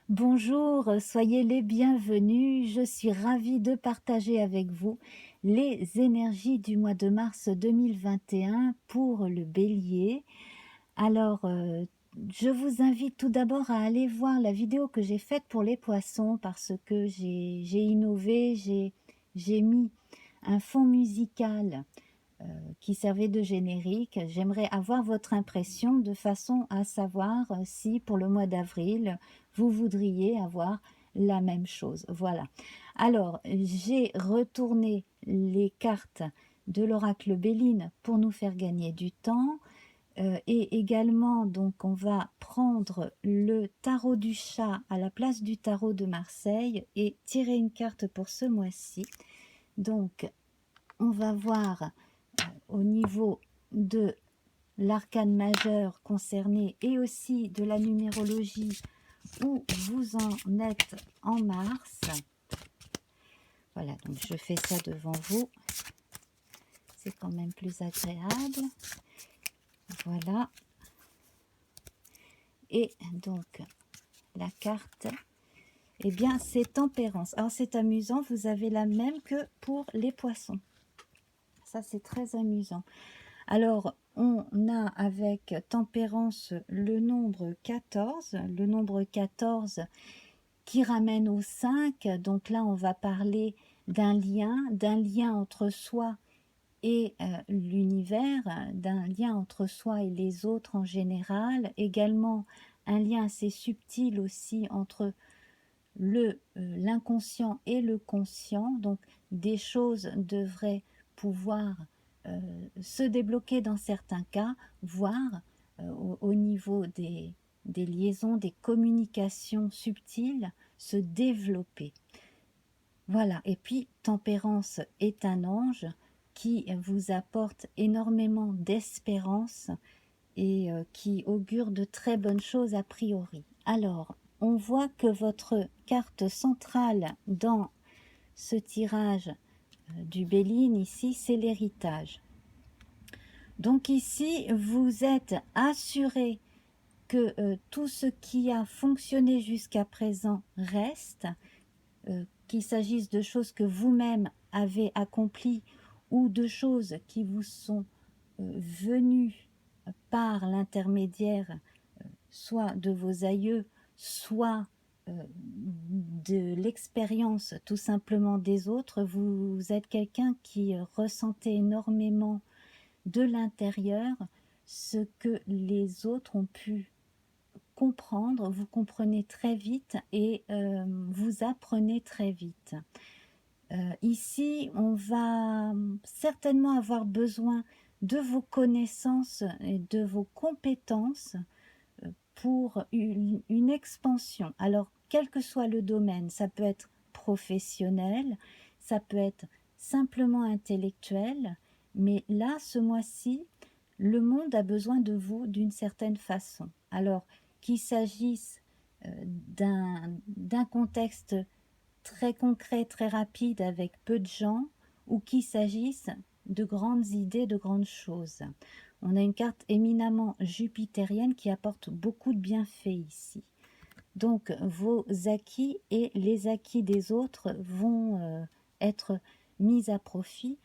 Bonjour, soyez les bienvenus. Je suis ravie de partager avec vous les énergies du mois de mars 2021 pour le bélier. Alors, je vous invite tout d'abord à aller voir la vidéo que j'ai faite pour les poissons parce que j'ai innové, j'ai mis un fond musical qui servait de générique. J'aimerais avoir votre impression de façon à savoir si pour le mois d'avril, vous voudriez avoir la même chose. Voilà. Alors, j'ai retourné les cartes de l'oracle Béline pour nous faire gagner du temps. Et également, donc, on va prendre le tarot du chat à la place du tarot de Marseille et tirer une carte pour ce mois-ci. Donc, on va voir au niveau de l'arcane majeur concerné et aussi de la numérologie où vous en êtes en mars. Voilà, donc je fais ça devant vous. C'est quand même plus agréable. Voilà. Et donc, la carte, eh bien, c'est tempérance. Alors, c'est amusant, vous avez la même que pour les poissons. Ça, c'est très amusant. Alors, on a avec tempérance le nombre 14, qui ramène au 5. Donc là, on va parler d'un lien entre soi et l'univers, d'un lien entre soi et les autres en général. Également, un lien assez subtil aussi entre l'inconscient et le conscient. Donc, des choses devraient pouvoir se débloquer dans certains cas, voire au niveau des liaisons, des communications subtiles, se développer. Voilà, et puis Tempérance est un ange qui vous apporte énormément d'espérance et qui augure de très bonnes choses a priori. Alors, on voit que votre carte centrale dans ce tirage du Béline ici, c'est l'héritage. Donc ici, vous êtes assuré que tout ce qui a fonctionné jusqu'à présent reste, qu'il s'agisse de choses que vous-même avez accomplies ou de choses qui vous sont venues par l'intermédiaire soit de vos aïeux, soit de l'expérience tout simplement des autres. Vous êtes quelqu'un qui ressentait énormément de l'intérieur ce que les autres ont pu comprendre. Vous comprenez très vite et vous apprenez très vite. Ici, on va certainement avoir besoin de vos connaissances et de vos compétences pour une expansion. Alors, quel que soit le domaine, ça peut être professionnel, ça peut être simplement intellectuel, mais là, ce mois-ci, le monde a besoin de vous d'une certaine façon. Alors, qu'il s'agisse d'un contexte très concret, très rapide, avec peu de gens, ou qu'il s'agisse de grandes idées, de grandes choses. On a une carte éminemment jupitérienne qui apporte beaucoup de bienfaits ici. Donc, vos acquis et les acquis des autres vont être mis à profit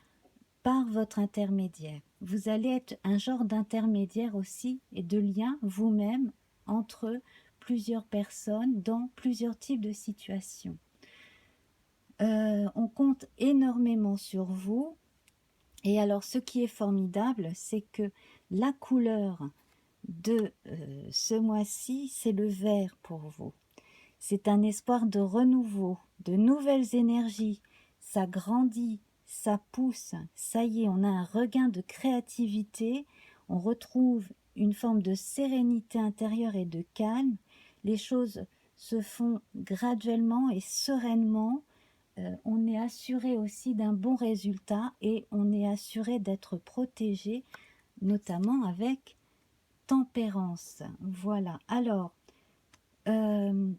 par votre intermédiaire. Vous allez être un genre d'intermédiaire aussi et de lien vous-même entre plusieurs personnes dans plusieurs types de situations. On compte énormément sur vous. Et alors, ce qui est formidable, c'est que la couleur de ce mois-ci, c'est le vert pour vous. C'est un espoir de renouveau, de nouvelles énergies. Ça grandit, ça pousse. Ça y est, on a un regain de créativité. On retrouve une forme de sérénité intérieure et de calme. Les choses se font graduellement et sereinement. On est assuré aussi d'un bon résultat et on est assuré d'être protégé, notamment avec tempérance. Voilà. Alors, le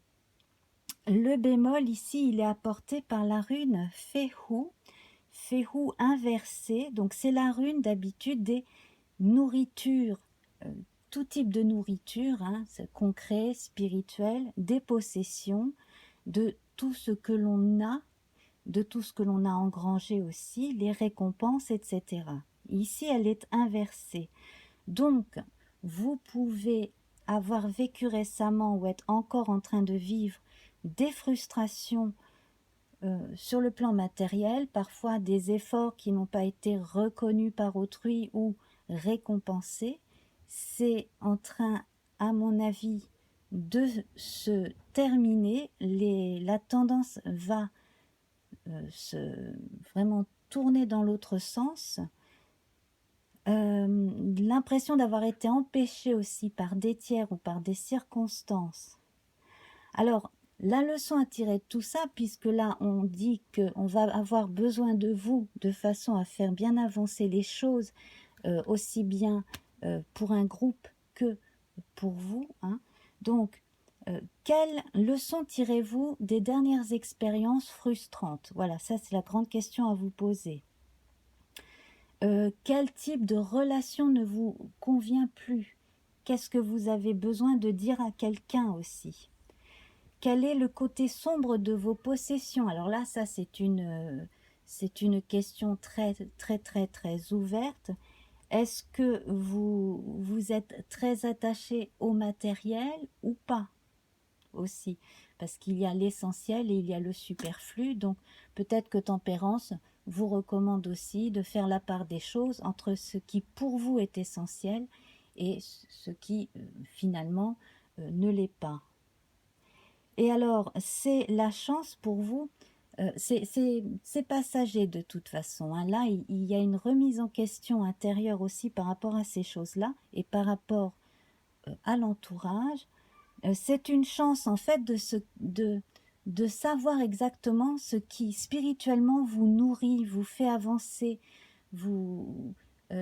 bémol ici, il est apporté par la rune Fehu, Fehu inversée. Donc, c'est la rune d'habitude des nourritures tout type de nourriture, hein, c'est concret, spirituel, des possessions, de tout ce que l'on a, de tout ce que l'on a engrangé aussi, les récompenses, etc. Ici, elle est inversée. Donc, vous pouvez avoir vécu récemment ou être encore en train de vivre des frustrations sur le plan matériel, parfois des efforts qui n'ont pas été reconnus par autrui ou récompensés. C'est en train, à mon avis, de se terminer. La tendance va vraiment tourner dans l'autre sens. L'impression d'avoir été empêché aussi par des tiers ou par des circonstances. Alors, la leçon à tirer de tout ça, puisque là on dit qu'on va avoir besoin de vous de façon à faire bien avancer les choses, aussi bien pour un groupe que pour vous, hein. Donc, quelle leçon tirez-vous des dernières expériences frustrantes? Voilà, ça c'est la grande question à vous poser. Quel type de relation ne vous convient plus? Qu'est-ce que vous avez besoin de dire à quelqu'un aussi? Quel est le côté sombre de vos possessions? Alors là, ça c'est une question très très très très ouverte. Est-ce que vous êtes très attaché au matériel ou pas aussi? Parce qu'il y a l'essentiel et il y a le superflu. Donc peut-être que Tempérance vous recommande aussi de faire la part des choses entre ce qui pour vous est essentiel et ce qui finalement ne l'est pas. Et alors, c'est la chance pour vous, c'est passager de toute façon, hein. Là, il y a une remise en question intérieure aussi par rapport à ces choses-là et par rapport à l'entourage. C'est une chance en fait de savoir exactement ce qui spirituellement vous nourrit, vous fait avancer, vous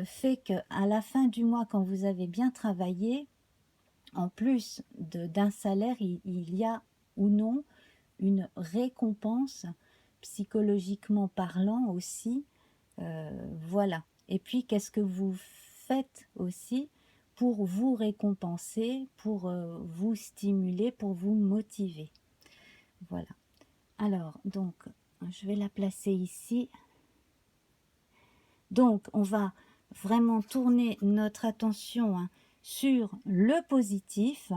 fait qu'à la fin du mois, quand vous avez bien travaillé, en plus d'un salaire, il y a ou non une récompense psychologiquement parlant aussi. Voilà. Et puis, qu'est-ce que vous faites aussi pour vous récompenser, pour vous stimuler, pour vous motiver? Voilà. Alors, donc, je vais la placer ici. Donc, on va vraiment tourner notre attention, hein, sur le positif,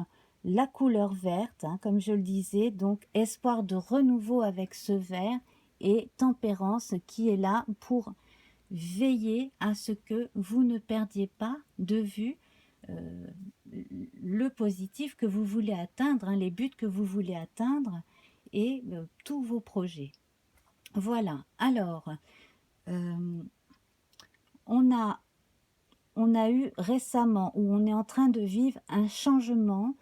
la couleur verte, hein, comme je le disais, donc espoir de renouveau avec ce vert et tempérance qui est là pour veiller à ce que vous ne perdiez pas de vue le positif que vous voulez atteindre, hein, les buts que vous voulez atteindre et tous vos projets. Voilà, alors on a eu récemment, ou on est en train de vivre un changement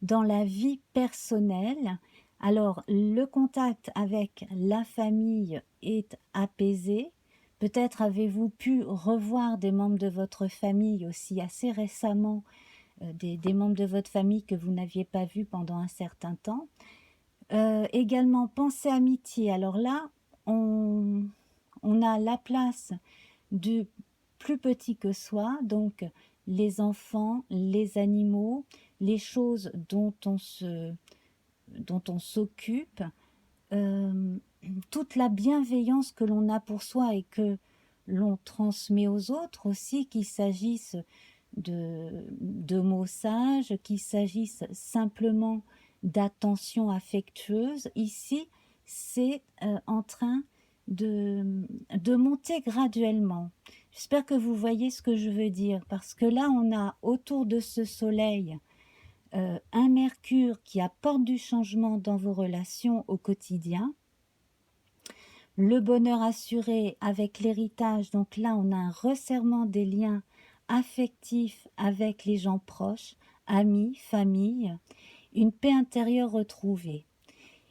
dans la vie personnelle. Alors, le contact avec la famille est apaisé. Peut-être avez-vous pu revoir des membres de votre famille aussi assez récemment, des membres de votre famille que vous n'aviez pas vus pendant un certain temps. Également, pensée amitié. Alors là, on a la place du plus petit que soi, donc les enfants, les animaux, les choses dont on s'occupe, toute la bienveillance que l'on a pour soi et que l'on transmet aux autres aussi, qu'il s'agisse de mots sages, qu'il s'agisse simplement d'attention affectueuse. Ici, c'est en train de monter graduellement. J'espère que vous voyez ce que je veux dire, parce que là, on a autour de ce soleil un Mercure qui apporte du changement dans vos relations au quotidien. Le bonheur assuré avec l'héritage, donc là, on a un resserrement des liens affectifs avec les gens proches, amis, famille, une paix intérieure retrouvée.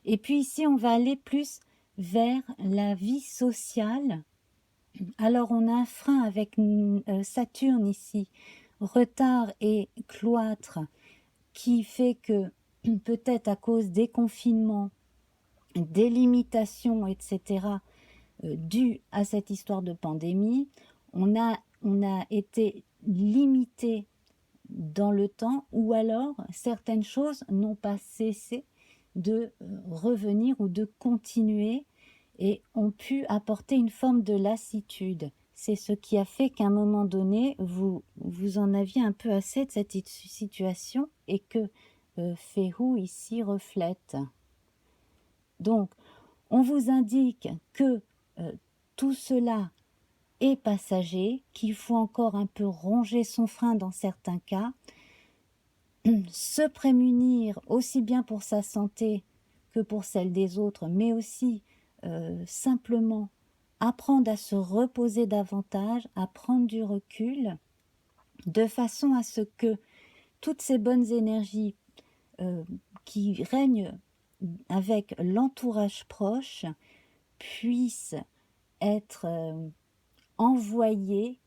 Et puis ici, on va aller plus vers la vie sociale. Alors, on a un frein avec Saturne ici, retard et cloître, qui fait que peut-être à cause des confinements, des limitations, etc., dues à cette histoire de pandémie, on a été limité dans le temps, ou alors certaines choses n'ont pas cessé de revenir ou de continuer et ont pu apporter une forme de lassitude. C'est ce qui a fait qu'à un moment donné, vous en aviez un peu assez de cette situation et que Féhu ici reflète. Donc, on vous indique que tout cela est passager, qu'il faut encore un peu ronger son frein dans certains cas, se prémunir aussi bien pour sa santé que pour celle des autres, mais aussi simplement apprendre à se reposer davantage, à prendre du recul, de façon à ce que toutes ces bonnes énergies qui règnent avec l'entourage proche puissent être envoyées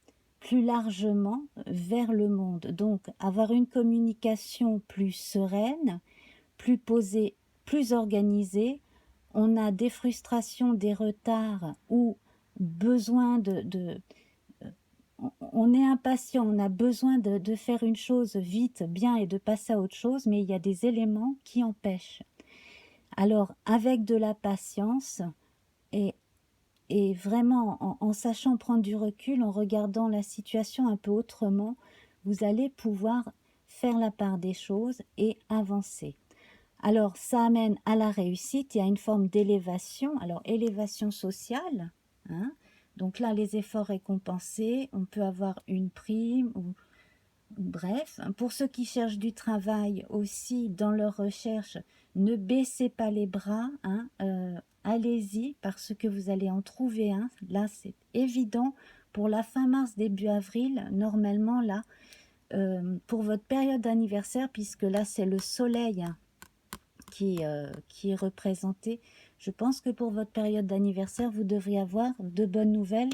plus largement vers le monde. Donc avoir une communication plus sereine, plus posée, plus organisée. On a des frustrations, des retards ou besoin on est impatient, on a besoin de faire une chose vite, bien et de passer à autre chose, mais il y a des éléments qui empêchent. Alors, avec de la patience et vraiment en sachant prendre du recul, en regardant la situation un peu autrement, vous allez pouvoir faire la part des choses et avancer. Alors, ça amène à la réussite et à une forme d'élévation. Alors, élévation sociale, hein, donc là, les efforts récompensés, on peut avoir une prime ou bref. Pour ceux qui cherchent du travail aussi dans leur recherche, ne baissez pas les bras, hein, allez-y parce que vous allez en trouver un. Là, c'est évident. Pour la fin mars, début avril, normalement, là, pour votre période d'anniversaire, puisque là, c'est le soleil hein, qui est représenté, je pense que pour votre période d'anniversaire, vous devriez avoir de bonnes nouvelles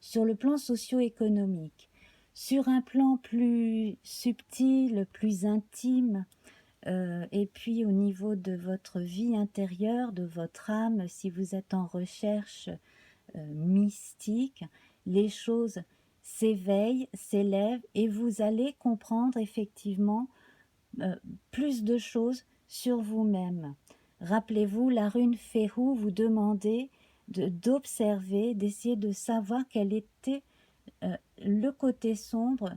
sur le plan socio-économique. Sur un plan plus subtil, plus intime, et puis au niveau de votre vie intérieure, de votre âme, si vous êtes en recherche mystique, les choses s'éveillent, s'élèvent et vous allez comprendre effectivement plus de choses sur vous-même. Rappelez-vous, la rune Féhu vous demandait d'observer, d'essayer de savoir quel était le côté sombre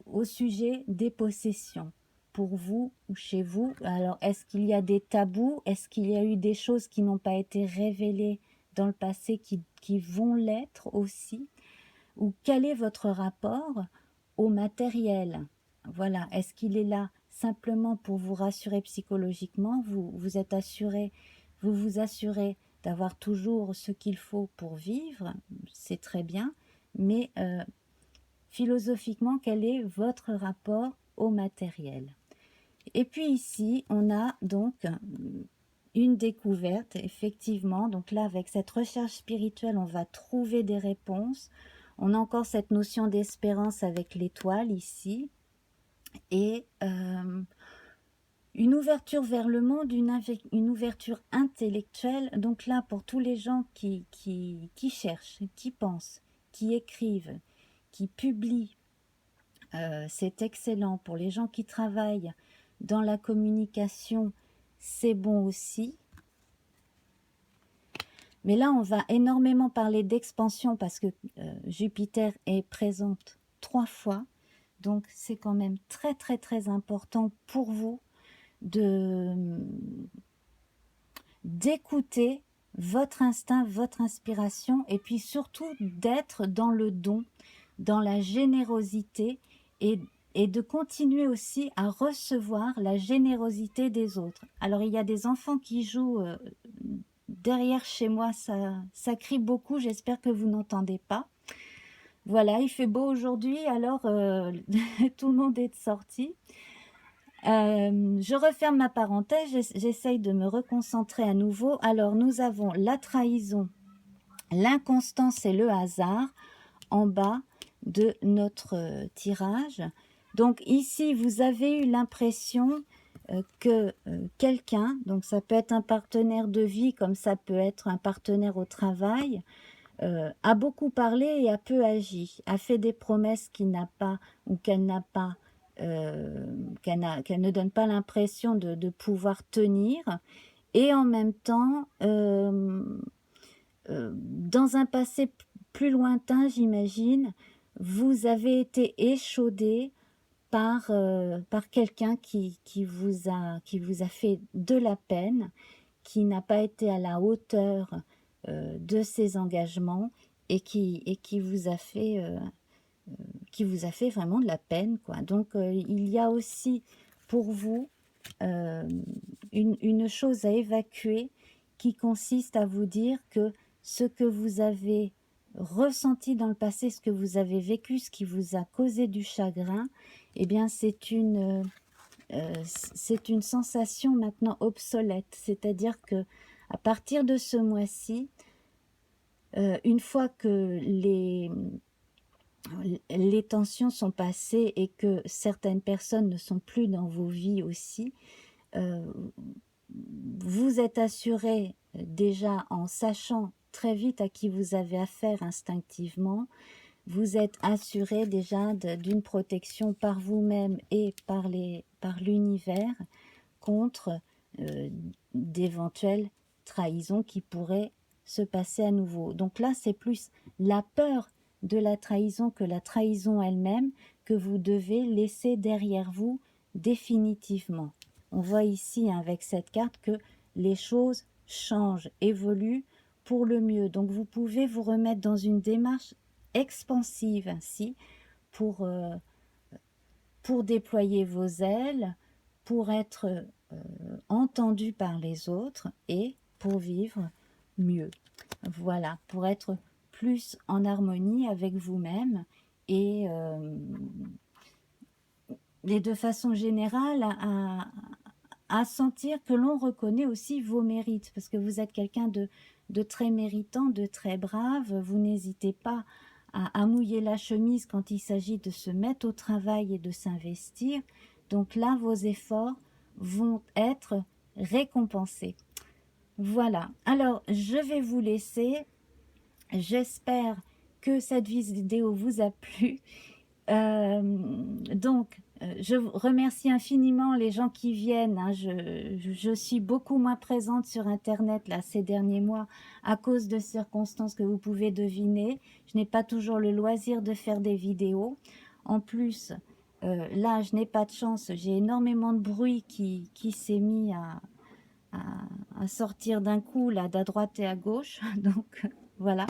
au sujet des possessions pour vous ou chez vous. Alors, est-ce qu'il y a des tabous? Est-ce qu'il y a eu des choses qui n'ont pas été révélées dans le passé qui vont l'être aussi? Ou quel est votre rapport au matériel? Voilà, est-ce qu'il est là simplement pour vous rassurer psychologiquement? Vous êtes assuré, vous vous assurez d'avoir toujours ce qu'il faut pour vivre, c'est très bien, mais philosophiquement, quel est votre rapport au matériel? Et puis ici, on a donc une découverte, effectivement. Donc là, avec cette recherche spirituelle, on va trouver des réponses. On a encore cette notion d'espérance avec l'étoile ici. Et une ouverture vers le monde, une ouverture intellectuelle. Donc là, pour tous les gens qui cherchent, qui pensent, qui écrivent, qui publient, c'est excellent. Pour les gens qui travaillent dans la communication, c'est bon aussi. Mais là, on va énormément parler d'expansion parce que Jupiter est présente 3 fois. Donc, c'est quand même très, très, très important pour vous d'écouter votre instinct, votre inspiration et puis surtout d'être dans le don, dans la générosité et de continuer aussi à recevoir la générosité des autres. Alors, il y a des enfants qui jouent derrière chez moi, ça crie beaucoup, j'espère que vous n'entendez pas. Voilà, il fait beau aujourd'hui, alors tout le monde est sorti. Je referme ma parenthèse, j'essaye de me reconcentrer à nouveau. Alors, nous avons la trahison, l'inconstance et le hasard en bas de notre tirage. Donc ici, vous avez eu l'impression que quelqu'un, donc ça peut être un partenaire de vie comme ça peut être un partenaire au travail, a beaucoup parlé et a peu agi, a fait des promesses qu'il n'a pas ou qu'elle n'a pas, qu'elle ne donne pas l'impression de pouvoir tenir, et en même temps, dans un passé plus lointain, j'imagine, vous avez été échaudé par quelqu'un qui vous a fait de la peine, qui n'a pas été à la hauteur de ses engagements et qui vous a fait vraiment de la peine, quoi. Donc, il y a aussi pour vous euh, une chose à évacuer qui consiste à vous dire que ce que vous avez ressenti dans le passé, ce que vous avez vécu, ce qui vous a causé du chagrin, eh bien, c'est une sensation maintenant obsolète. C'est-à-dire que à partir de ce mois-ci, une fois que les tensions sont passées et que certaines personnes ne sont plus dans vos vies aussi, vous êtes assuré déjà en sachant très vite à qui vous avez affaire instinctivement, vous êtes assuré déjà d'une protection par vous-même et par l'univers contre euh, d'éventuelles trahisons qui pourraient se passer à nouveau. Donc là, c'est plus la peur de la trahison que la trahison elle-même que vous devez laisser derrière vous définitivement. On voit ici avec cette carte que les choses changent, évoluent pour le mieux. Donc vous pouvez vous remettre dans une démarche expansive ainsi pour déployer vos ailes, pour être entendu par les autres et pour vivre mieux. Voilà, pour être plus en harmonie avec vous-même et de façon générale à sentir que l'on reconnaît aussi vos mérites, parce que vous êtes quelqu'un de très méritant, de très brave, vous n'hésitez pas à mouiller la chemise quand il s'agit de se mettre au travail et de s'investir. Donc là, vos efforts vont être récompensés. Voilà, alors je vais vous laisser. J'espère que cette vidéo vous a plu. Je remercie infiniment les gens qui viennent. Hein. Je suis beaucoup moins présente sur Internet là, ces derniers mois à cause de circonstances que vous pouvez deviner. Je n'ai pas toujours le loisir de faire des vidéos. En plus, là, je n'ai pas de chance. J'ai énormément de bruit qui s'est mis à sortir d'un coup, là, d'à droite et à gauche. Donc, voilà.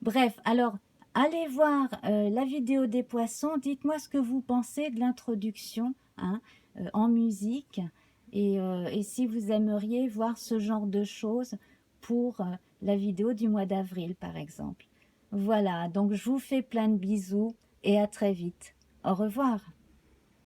Bref, alors, allez voir la vidéo des poissons. Dites-moi ce que vous pensez de l'introduction hein, en musique et si vous aimeriez voir ce genre de choses pour la vidéo du mois d'avril, par exemple. Voilà, donc je vous fais plein de bisous et à très vite. Au revoir.